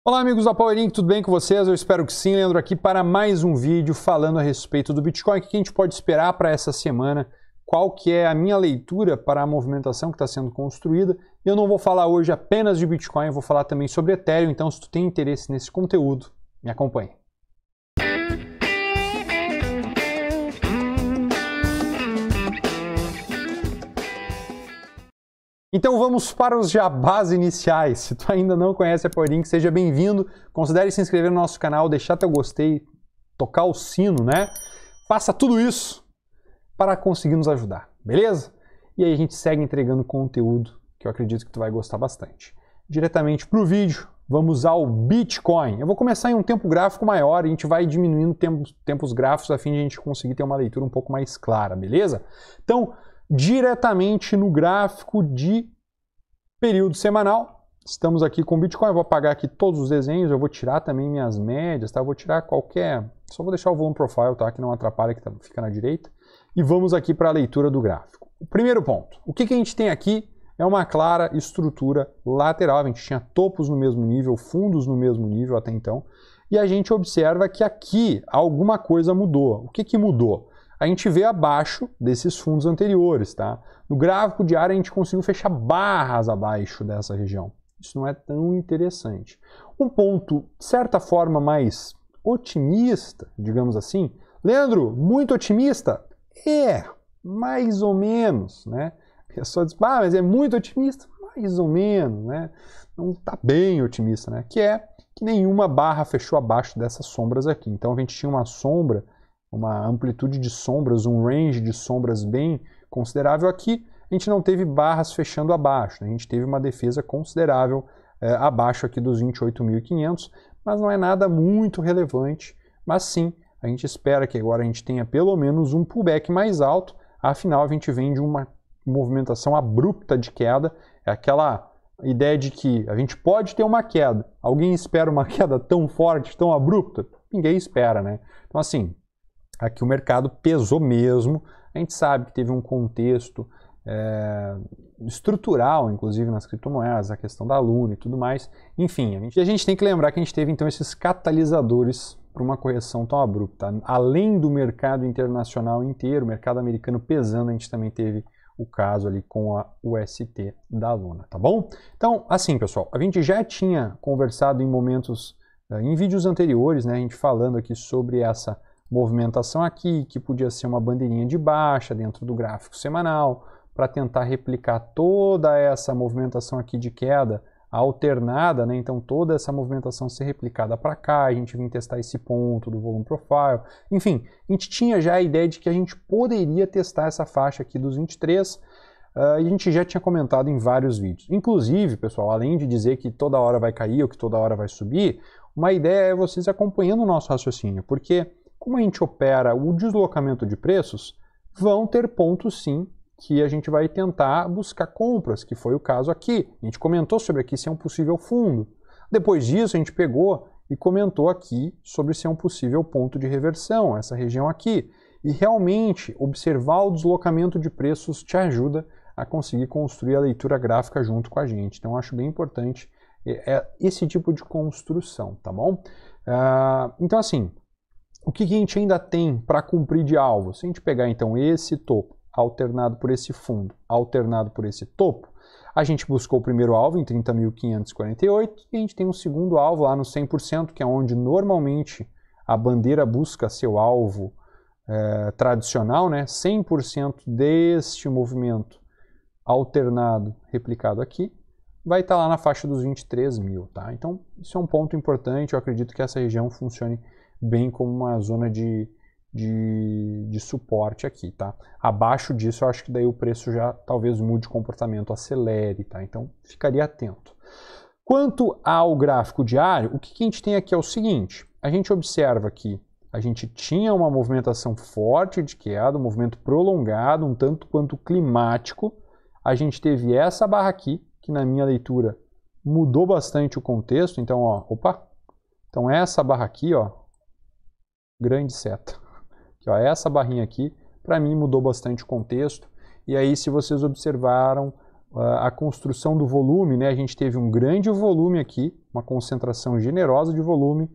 Olá amigos da PowerInc, tudo bem com vocês? Eu espero que sim. Leandro aqui para mais um vídeo falando a respeito do Bitcoin. O que a gente pode esperar para essa semana? Qual que é a minha leitura para a movimentação que está sendo construída? Eu não vou falar hoje apenas de Bitcoin, eu vou falar também sobre Ethereum. Então, se tu tem interesse nesse conteúdo, me acompanhe. Então vamos para os jabás iniciais. Se tu ainda não conhece a PowerInc, seja bem-vindo. Considere se inscrever no nosso canal, deixar teu gostei, tocar o sino, né? Faça tudo isso para conseguir nos ajudar, beleza? E aí a gente segue entregando conteúdo que eu acredito que tu vai gostar bastante. Diretamente para o vídeo, vamos ao Bitcoin. Eu vou começar em um tempo gráfico maior, a gente vai diminuindo tempos gráficos a fim de a gente conseguir ter uma leitura um pouco mais clara, beleza? Então, diretamente no gráfico de período semanal. Estamos aqui com o Bitcoin, eu vou apagar aqui todos os desenhos, eu vou tirar também minhas médias, tá? Eu vou tirar qualquer, só vou deixar o volume profile, tá? Que não atrapalha, que fica na direita. E vamos aqui para a leitura do gráfico. O primeiro ponto, o que a gente tem aqui é uma clara estrutura lateral, a gente tinha topos no mesmo nível, fundos no mesmo nível até então, e a gente observa que aqui alguma coisa mudou. O que mudou? A gente vê abaixo desses fundos anteriores, tá? No gráfico diário a gente conseguiu fechar barras abaixo dessa região. Isso não é tão interessante. Um ponto, de certa forma, mais otimista, digamos assim. Leandro, muito otimista? É, mais ou menos, né? A pessoa diz, mas é muito otimista? Mais ou menos, né? Não está bem otimista, né? Que é que nenhuma barra fechou abaixo dessas sombras aqui. Então a gente tinha uma sombra, uma amplitude de sombras, um range de sombras bem considerável aqui, a gente não teve barras fechando abaixo, né? A gente teve uma defesa considerável abaixo aqui dos 28.500, mas não é nada muito relevante, mas sim, a gente espera que agora a gente tenha pelo menos um pullback mais alto, afinal a gente vem de uma movimentação abrupta de queda, é aquela ideia de que a gente pode ter uma queda, alguém espera uma queda tão forte, tão abrupta? Ninguém espera, né? Então assim, aqui o mercado pesou mesmo, a gente sabe que teve um contexto estrutural, inclusive nas criptomoedas, a questão da Luna e tudo mais. Enfim, a gente tem que lembrar que a gente teve então esses catalisadores para uma correção tão abrupta. Além do mercado internacional inteiro, o mercado americano pesando, a gente também teve o caso ali com a UST da Luna, tá bom? Então, assim pessoal, a gente já tinha conversado em momentos, em vídeos anteriores, né, a gente falando aqui sobre essa movimentação aqui, que podia ser uma bandeirinha de baixa dentro do gráfico semanal, para tentar replicar toda essa movimentação aqui de queda alternada, né? Então toda essa movimentação ser replicada para cá, a gente vinha testar esse ponto do volume profile, enfim, a gente tinha já a ideia de que a gente poderia testar essa faixa aqui dos 23, e a gente já tinha comentado em vários vídeos. Inclusive, pessoal, além de dizer que toda hora vai cair ou que toda hora vai subir, uma ideia é vocês acompanhando o nosso raciocínio, porque como a gente opera o deslocamento de preços, vão ter pontos sim que a gente vai tentar buscar compras, que foi o caso aqui. A gente comentou sobre aqui se é um possível fundo. Depois disso, a gente pegou e comentou aqui sobre se é um possível ponto de reversão, essa região aqui. E realmente, observar o deslocamento de preços te ajuda a conseguir construir a leitura gráfica junto com a gente. Então, eu acho bem importante esse tipo de construção, tá bom? Então, assim, o que a gente ainda tem para cumprir de alvo? Se a gente pegar, então, esse topo, alternado por esse fundo, alternado por esse topo, a gente buscou o primeiro alvo em 30.548 e a gente tem um segundo alvo lá no 100%, que é onde normalmente a bandeira busca seu alvo tradicional, né? 100% deste movimento alternado, replicado aqui, vai estar lá na faixa dos 23.000, tá? Então, isso é um ponto importante, eu acredito que essa região funcione bem como uma zona de suporte aqui, tá? Abaixo disso, eu acho que daí o preço já talvez mude o comportamento, acelere, tá? Então, ficaria atento. Quanto ao gráfico diário, o que a gente tem aqui é o seguinte, a gente observa que a gente tinha uma movimentação forte de queda, um movimento prolongado, um tanto quanto climático, a gente teve essa barra aqui, que na minha leitura mudou bastante o contexto, então, ó, então essa barra aqui, ó, grande seta. Aqui, ó, essa barrinha aqui, para mim mudou bastante o contexto. E aí, se vocês observaram, a construção do volume, né? A gente teve um grande volume aqui, uma concentração generosa de volume,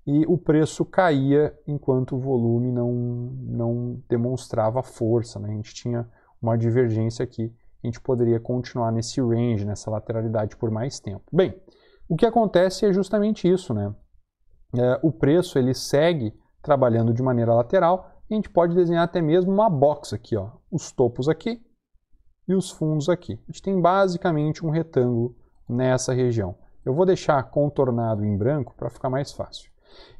e o preço caía enquanto o volume não demonstrava força, né? A gente tinha uma divergência aqui, a gente poderia continuar nesse range, nessa lateralidade por mais tempo. Bem, o que acontece é justamente isso, né? O preço ele segue trabalhando de maneira lateral, e a gente pode desenhar até mesmo uma box aqui, ó, os topos aqui e os fundos aqui. A gente tem basicamente um retângulo nessa região. Eu vou deixar contornado em branco para ficar mais fácil.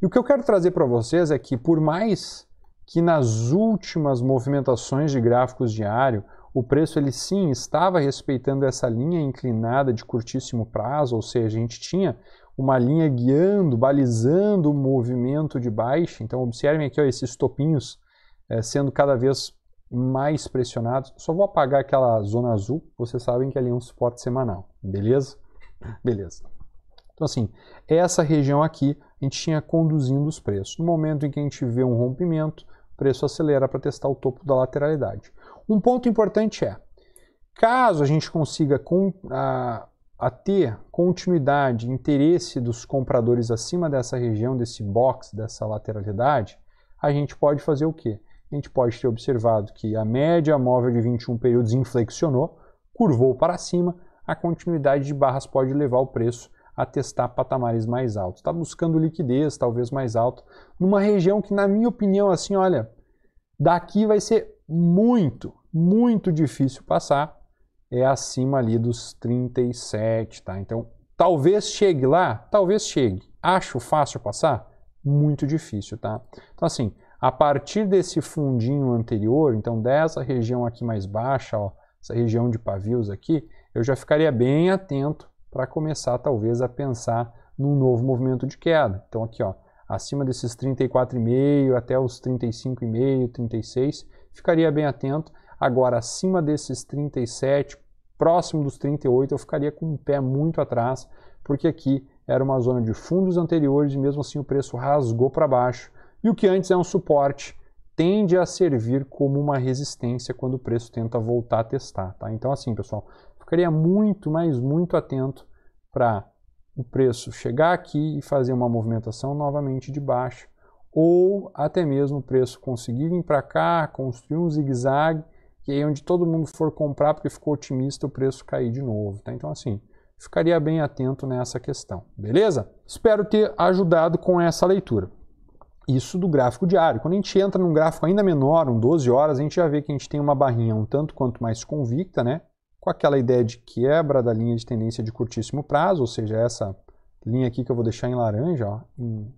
E o que eu quero trazer para vocês é que, por mais que nas últimas movimentações de gráficos diário, o preço ele sim estava respeitando essa linha inclinada de curtíssimo prazo, ou seja, a gente tinha uma linha guiando, balizando o movimento de baixa. Então observem aqui, ó, esses topinhos sendo cada vez mais pressionados. Só vou apagar aquela zona azul, vocês sabem que ali é um suporte semanal, beleza? Beleza. Então assim, essa região aqui a gente tinha conduzindo os preços. No momento em que a gente vê um rompimento, o preço acelera para testar o topo da lateralidade. Um ponto importante é, caso a gente consiga ter continuidade, interesse dos compradores acima dessa região, desse box, dessa lateralidade, a gente pode fazer o quê? A gente pode ter observado que a média móvel de 21 períodos inflexionou, curvou para cima, a continuidade de barras pode levar o preço a testar patamares mais altos. Está buscando liquidez, talvez mais alto, numa região que, na minha opinião, assim, olha, daqui vai ser muito, muito difícil passar, é acima ali dos 37, tá? Então, talvez chegue lá, talvez chegue. Acho fácil passar? Muito difícil, tá? Então, assim, a partir desse fundinho anterior, então dessa região aqui mais baixa, ó, essa região de pavios aqui, eu já ficaria bem atento para começar, talvez, a pensar num novo movimento de queda. Então, aqui, ó, acima desses 34,5 até os 35,5, 36, ficaria bem atento. Agora, acima desses 37, próximo dos 38, eu ficaria com um pé muito atrás, porque aqui era uma zona de fundos anteriores e mesmo assim o preço rasgou para baixo. E o que antes é um suporte tende a servir como uma resistência quando o preço tenta voltar a testar, tá? Então assim, pessoal, ficaria muito, mas muito atento para o preço chegar aqui e fazer uma movimentação novamente de baixa, ou até mesmo o preço conseguir vir para cá, construir um zigue-zague, e aí onde todo mundo for comprar porque ficou otimista, o preço cair de novo, tá? Então assim, ficaria bem atento nessa questão, beleza? Espero ter ajudado com essa leitura. Isso do gráfico diário. Quando a gente entra num gráfico ainda menor, um 12 horas, a gente já vê que a gente tem uma barrinha um tanto quanto mais convicta, né? Com aquela ideia de quebra da linha de tendência de curtíssimo prazo, ou seja, essa linha aqui que eu vou deixar em laranja, ó, um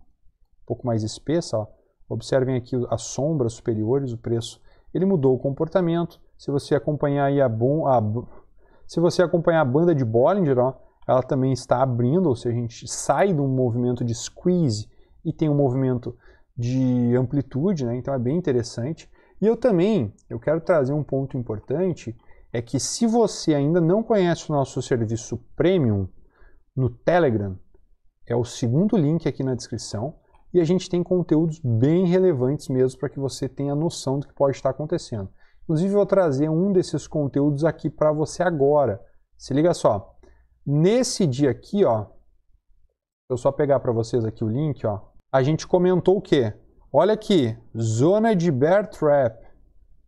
pouco mais espessa, ó. Observem aqui as sombras superiores, o preço, ele mudou o comportamento. Se você acompanhar aí se você acompanhar a banda de Bollinger, ó, ela também está abrindo, ou seja, a gente sai de um movimento de squeeze e tem um movimento de amplitude, né? Então é bem interessante. E eu quero trazer um ponto importante, é que se você ainda não conhece o nosso serviço Premium no Telegram, é o segundo link aqui na descrição, e a gente tem conteúdos bem relevantes mesmo para que você tenha noção do que pode estar acontecendo. Inclusive eu vou trazer um desses conteúdos aqui para você agora. Se liga só, nesse dia aqui, ó, eu só pegar para vocês aqui o link, ó, a gente comentou o quê? Olha aqui, zona de bear trap,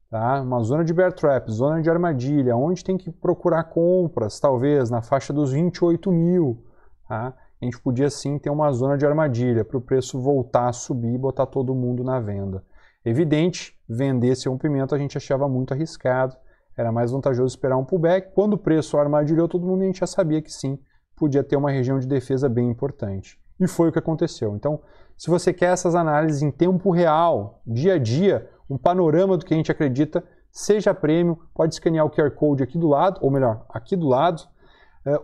tá? Uma zona de bear trap, zona de armadilha, onde tem que procurar compras, talvez na faixa dos 28 mil, tá? A gente podia sim ter uma zona de armadilha para o preço voltar a subir e botar todo mundo na venda. Evidente, vender esse rompimento a gente achava muito arriscado, era mais vantajoso esperar um pullback. Quando o preço armadilhou todo mundo, a gente já sabia que sim, podia ter uma região de defesa bem importante. E foi o que aconteceu. Então, se você quer essas análises em tempo real, dia a dia, um panorama do que a gente acredita, seja Premium, pode escanear o QR Code aqui do lado, ou melhor, aqui do lado,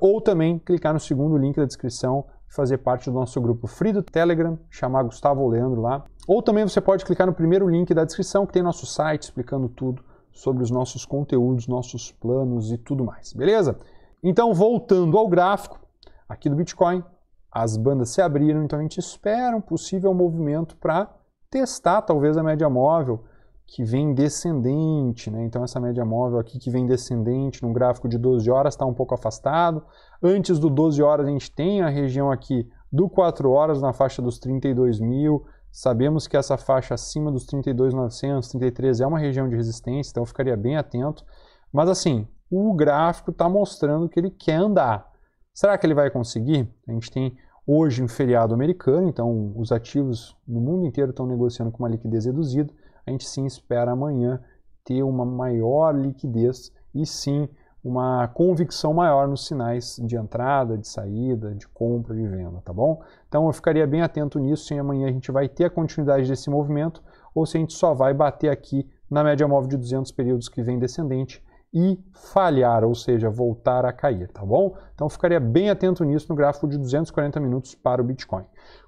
ou também clicar no segundo link da descrição e fazer parte do nosso grupo free do Telegram, chamar Gustavo ou Leandro lá. Ou também você pode clicar no primeiro link da descrição, que tem nosso site explicando tudo sobre os nossos conteúdos, nossos planos e tudo mais, beleza? Então, voltando ao gráfico, aqui do Bitcoin, as bandas se abriram, então a gente espera um possível movimento para testar talvez a média móvel que vem descendente, né? Então essa média móvel aqui que vem descendente no gráfico de 12 horas está um pouco afastado. Antes do 12 horas a gente tem a região aqui do 4 horas na faixa dos 32 mil. Sabemos que essa faixa acima dos 32.900, 33 é uma região de resistência, então eu ficaria bem atento. Mas assim, o gráfico está mostrando que ele quer andar. Será que ele vai conseguir? A gente tem hoje um feriado americano, então os ativos no mundo inteiro estão negociando com uma liquidez reduzida. A gente sim espera amanhã ter uma maior liquidez e sim uma convicção maior nos sinais de entrada, de saída, de compra, de venda, tá bom? Então eu ficaria bem atento nisso, se amanhã a gente vai ter a continuidade desse movimento ou se a gente só vai bater aqui na média móvel de 200 períodos que vem descendente e falhar, ou seja, voltar a cair, tá bom? Então eu ficaria bem atento nisso no gráfico de 240 minutos para o Bitcoin.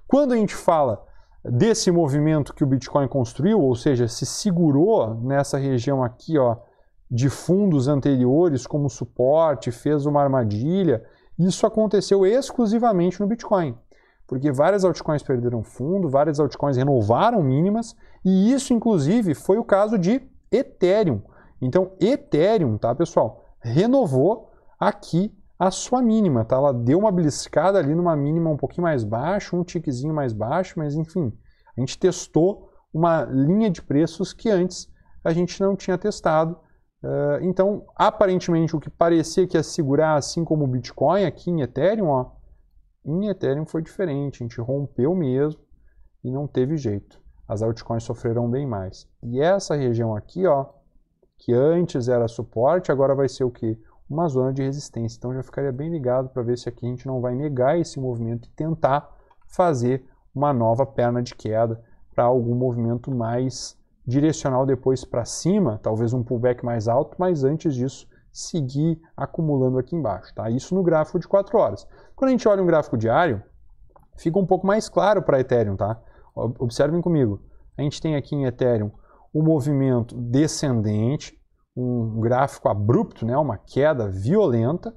Quando a gente fala desse movimento que o Bitcoin construiu, ou seja, se segurou nessa região aqui, ó, de fundos anteriores como suporte, fez uma armadilha, isso aconteceu exclusivamente no Bitcoin, porque várias altcoins perderam fundo, várias altcoins renovaram mínimas, e isso inclusive foi o caso de Ethereum. Então Ethereum, tá pessoal, renovou aqui a sua mínima, tá? Ela deu uma beliscada ali numa mínima um pouquinho mais baixa, um tiquezinho mais baixo, mas enfim, a gente testou uma linha de preços que antes a gente não tinha testado. Então, aparentemente, o que parecia que ia segurar, assim como o Bitcoin aqui em Ethereum, ó, em Ethereum foi diferente, a gente rompeu mesmo e não teve jeito. As altcoins sofreram bem mais. E essa região aqui, ó, que antes era suporte, agora vai ser o quê? Uma zona de resistência. Então já ficaria bem ligado para ver se aqui a gente não vai negar esse movimento e tentar fazer uma nova perna de queda para algum movimento mais direcional depois para cima, talvez um pullback mais alto, mas antes disso seguir acumulando aqui embaixo, tá? Isso no gráfico de 4 horas. Quando a gente olha um gráfico diário, fica um pouco mais claro para Ethereum, tá? Observem comigo. A gente tem aqui em Ethereum um movimento descendente, um gráfico abrupto, né? Uma queda violenta.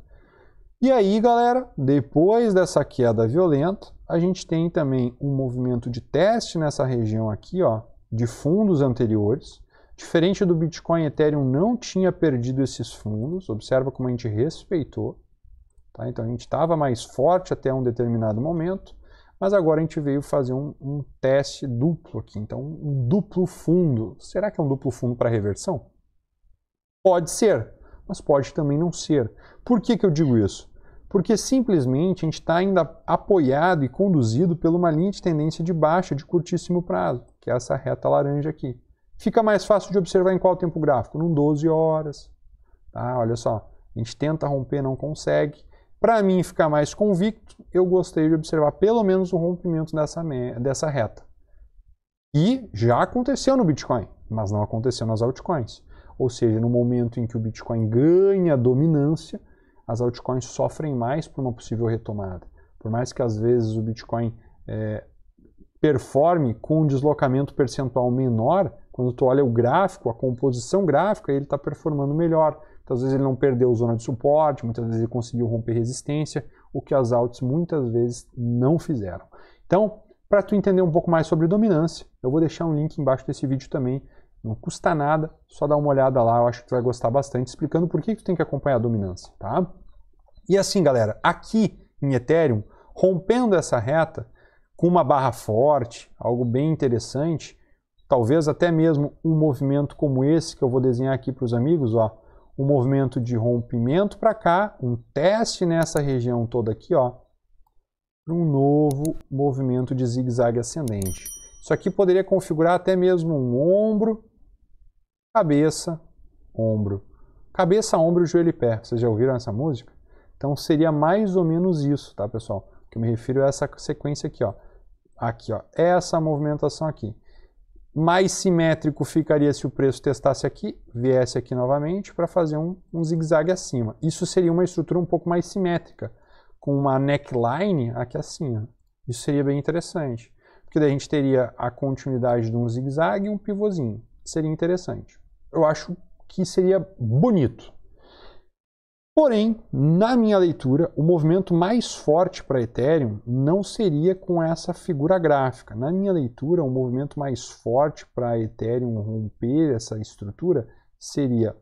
E aí, galera, depois dessa queda violenta, a gente tem também um movimento de teste nessa região aqui, ó, de fundos anteriores. Diferente do Bitcoin, Ethereum não tinha perdido esses fundos. Observa como a gente respeitou. Tá? Então a gente estava mais forte até um determinado momento, mas agora a gente veio fazer um teste duplo aqui. Então um duplo fundo. Será que é um duplo fundo para reversão? Pode ser, mas pode também não ser. Por que eu digo isso? Porque simplesmente a gente está ainda apoiado e conduzido por uma linha de tendência de baixa de curtíssimo prazo, que é essa reta laranja aqui. Fica mais fácil de observar em qual tempo gráfico? Num 12 horas. Tá? Olha só, a gente tenta romper, não consegue. Para mim ficar mais convicto, eu gostaria de observar pelo menos o rompimento dessa reta. E já aconteceu no Bitcoin, mas não aconteceu nas altcoins. Ou seja, no momento em que o Bitcoin ganha dominância, as altcoins sofrem mais por uma possível retomada. Por mais que às vezes o Bitcoin performe com um deslocamento percentual menor, quando tu olha o gráfico, a composição gráfica, ele está performando melhor. Então, às vezes ele não perdeu zona de suporte, muitas vezes ele conseguiu romper resistência, o que as alts muitas vezes não fizeram. Então, para tu entender um pouco mais sobre dominância, eu vou deixar um link embaixo desse vídeo também. Não custa nada, só dá uma olhada lá, eu acho que tu vai gostar bastante, explicando por que tu tem que acompanhar a dominância, tá? E assim, galera, aqui em Ethereum, rompendo essa reta, com uma barra forte, algo bem interessante, talvez até mesmo um movimento como esse que eu vou desenhar aqui para os amigos, ó, um movimento de rompimento para cá, um teste nessa região toda aqui, ó, um novo movimento de zigue-zague ascendente. Isso aqui poderia configurar até mesmo um ombro, cabeça, ombro. Cabeça, ombro, joelho e pé. Vocês já ouviram essa música? Então seria mais ou menos isso, tá, pessoal? O que eu me refiro é essa sequência aqui, ó. Aqui, ó. Essa movimentação aqui. Mais simétrico ficaria se o preço testasse aqui, viesse aqui novamente para fazer um zigue-zague acima. Isso seria uma estrutura um pouco mais simétrica, com uma neckline aqui assim, ó. Isso seria bem interessante. Porque daí a gente teria a continuidade de um zigue-zague e um pivôzinho. Seria interessante. Eu acho que seria bonito. Porém, na minha leitura, o movimento mais forte para Ethereum não seria com essa figura gráfica. Na minha leitura, o movimento mais forte para Ethereum romper essa estrutura seria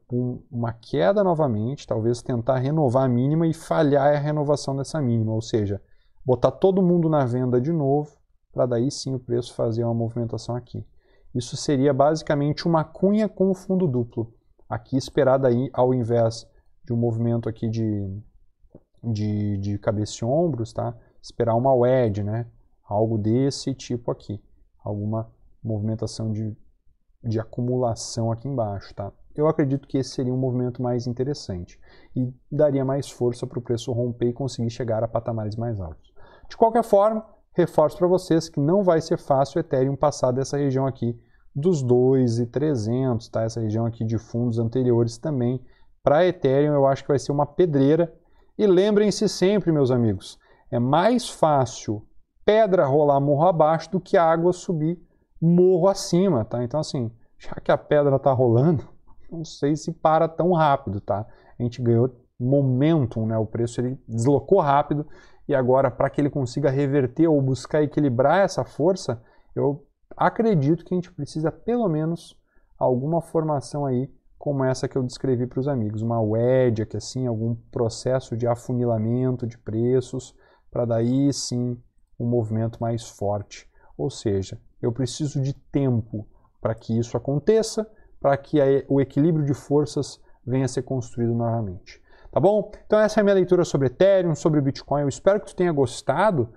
uma queda novamente, talvez tentar renovar a mínima e falhar a renovação dessa mínima, ou seja, botar todo mundo na venda de novo, para daí sim o preço fazer uma movimentação aqui. Isso seria basicamente uma cunha com o fundo duplo, aqui esperada aí ao invés de um movimento aqui de cabeça e ombros, tá? Esperar uma wedge, né? Algo desse tipo aqui, alguma movimentação de acumulação aqui embaixo, tá? Eu acredito que esse seria um movimento mais interessante e daria mais força para o preço romper e conseguir chegar a patamares mais altos. De qualquer forma, reforço para vocês que não vai ser fácil o Ethereum passar dessa região aqui dos 2.300, tá? Essa região aqui de fundos anteriores também. Para Ethereum eu acho que vai ser uma pedreira. E lembrem-se sempre, meus amigos, é mais fácil pedra rolar morro abaixo do que a água subir morro acima, tá? Então assim, já que a pedra está rolando, não sei se para tão rápido, tá? A gente ganhou momentum, né? O preço ele deslocou rápido e agora para que ele consiga reverter ou buscar equilibrar essa força, eu acredito que a gente precisa pelo menos alguma formação aí como essa que eu descrevi para os amigos, uma wedge aqui assim, algum processo de afunilamento de preços, para daí sim um movimento mais forte. Ou seja, eu preciso de tempo para que isso aconteça, para que o equilíbrio de forças venha a ser construído novamente. Tá bom? Então essa é a minha leitura sobre Ethereum, sobre Bitcoin. Eu espero que tu tenha gostado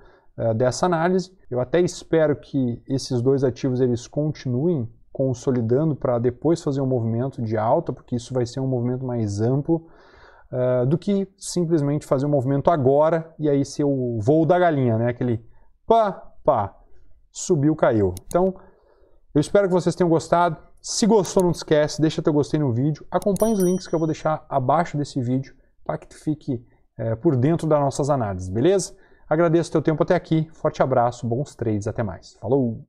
dessa análise. Eu até espero que esses dois ativos eles continuem consolidando para depois fazer um movimento de alta, porque isso vai ser um movimento mais amplo do que simplesmente fazer um movimento agora e aí ser o voo da galinha, né? Aquele pá, subiu, caiu. Então, eu espero que vocês tenham gostado. Se gostou, não esquece, deixa teu gostei no vídeo. Acompanhe os links que eu vou deixar abaixo desse vídeo para que tu fique por dentro das nossas análises, beleza? Agradeço o teu tempo até aqui. Forte abraço, bons trades, até mais. Falou!